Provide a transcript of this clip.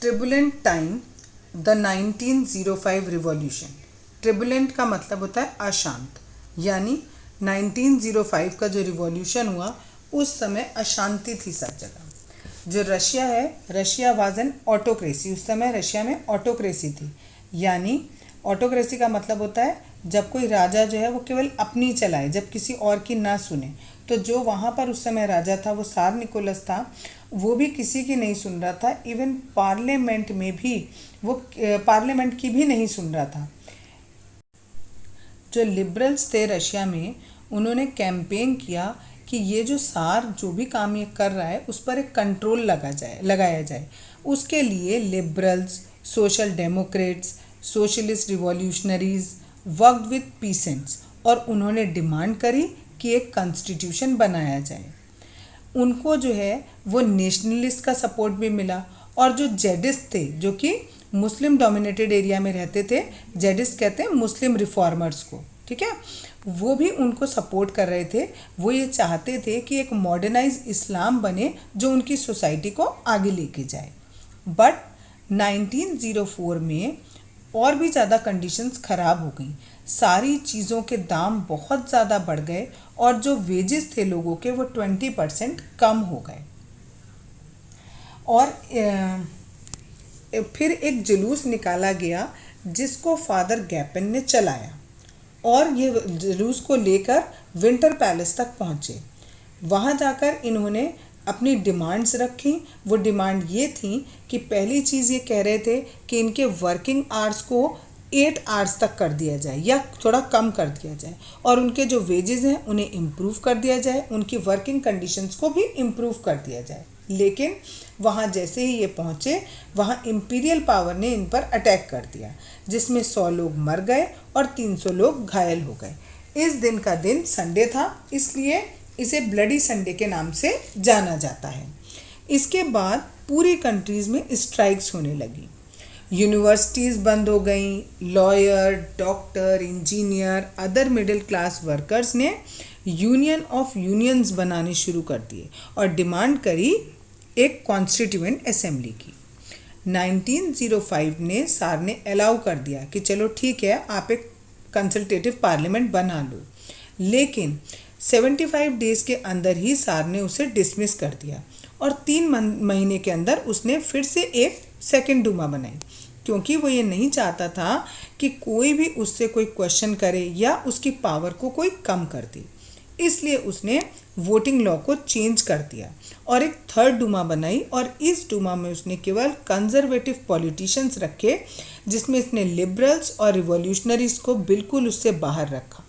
Turbulent time, the 1905 revolution. Turbulent का मतलब होता है अशांत, यानी 1905 का जो रिवॉल्यूशन हुआ उस समय अशांति थी सब जगह। जो रशिया है, रशिया वाज एन ऑटोक्रेसी, उस समय रशिया में ऑटोक्रेसी थी। यानी ऑटोक्रेसी का मतलब होता है जब कोई राजा जो है वो केवल अपनी चलाए, जब किसी और की ना सुने। तो जो वहाँ पर उस समय राजा था वो सार निकोलस था, वो भी किसी की नहीं सुन रहा था। इवन पार्लियामेंट में भी वो पार्लियामेंट की भी नहीं सुन रहा था। जो लिबरल्स थे रशिया में, उन्होंने कैंपेन किया कि ये जो सार जो भी काम ये कर रहा है उस पर एक कंट्रोल लगाया जाए। उसके लिए liberals, social Democrats, socialist revolutionaries worked with peasants, और उन्होंने डिमांड करी कि एक कॉन्स्टिट्यूशन बनाया जाए। उनको जो है वो नेशनलिस्ट का सपोर्ट भी मिला, और जो जेडिस्ट थे, जो कि मुस्लिम डोमिनेटेड एरिया में रहते थे, जेडिस्ट कहते हैं मुस्लिम रिफॉर्मर्स को, ठीक है, वो भी उनको सपोर्ट कर रहे थे। वो ये चाहते थे कि एक मॉडर्नाइज इस्लाम बने जो उनकी सोसाइटी को आगे लेके जाए। बट 1904 में और भी ज़्यादा कंडीशंस ख़राब हो गई। सारी चीज़ों के दाम बहुत ज़्यादा बढ़ गए, और जो वेजेस थे लोगों के वो 20% कम हो गए। और फिर एक जुलूस निकाला गया जिसको फादर गैपन ने चलाया, और ये जुलूस को लेकर विंटर पैलेस तक पहुँचे। वहाँ जाकर इन्होंने अपनी डिमांड्स रखी। वो डिमांड ये थी कि पहली चीज़ ये कह रहे थे कि इनके वर्किंग आवर्स को 8 आवर्स तक कर दिया जाए या थोड़ा कम कर दिया जाए, और उनके जो वेजेस हैं उन्हें इम्प्रूव कर दिया जाए, उनकी वर्किंग कंडीशंस को भी इम्प्रूव कर दिया जाए। लेकिन वहाँ जैसे ही ये पहुँचे, वहाँ इम्पीरियल पावर ने इन पर अटैक कर दिया, जिसमें 100 लोग मर गए और 300 लोग घायल हो गए। इस दिन का दिन संडे था, इसलिए इसे ब्लडी संडे के नाम से जाना जाता है। इसके बाद पूरी कंट्रीज़ में स्ट्राइक्स होने लगी, यूनिवर्सिटीज़ बंद हो गई, lawyer, doctor, engineer, other middle class workers ने यूनियन ऑफ यूनियंस बनाने शुरू कर दिए और डिमांड करी एक कॉन्स्टिट्यूएंट असेंबली की। 1905 ने सार ने अलाउ कर दिया कि चलो ठीक है, आप एक कंसल्टेटिव पार्लियामेंट बना लो, लेकिन 75 डेज़ के अंदर ही सार ने उसे डिसमिस कर दिया, और 3 महीने के अंदर उसने फिर से एक सेकेंड डूमा बनाई, क्योंकि वो ये नहीं चाहता था कि कोई भी उससे कोई क्वेश्चन करे या उसकी पावर को कोई कम कर दे। इसलिए उसने वोटिंग लॉ को चेंज कर दिया और एक थर्ड डूमा बनाई, और इस डूमा में उसने केवल कंजर्वेटिव पॉलिटिशियंस रखे, जिसमें इसने लिबरल्स और रिवॉल्यूशनरीज को बिल्कुल उससे बाहर रखा।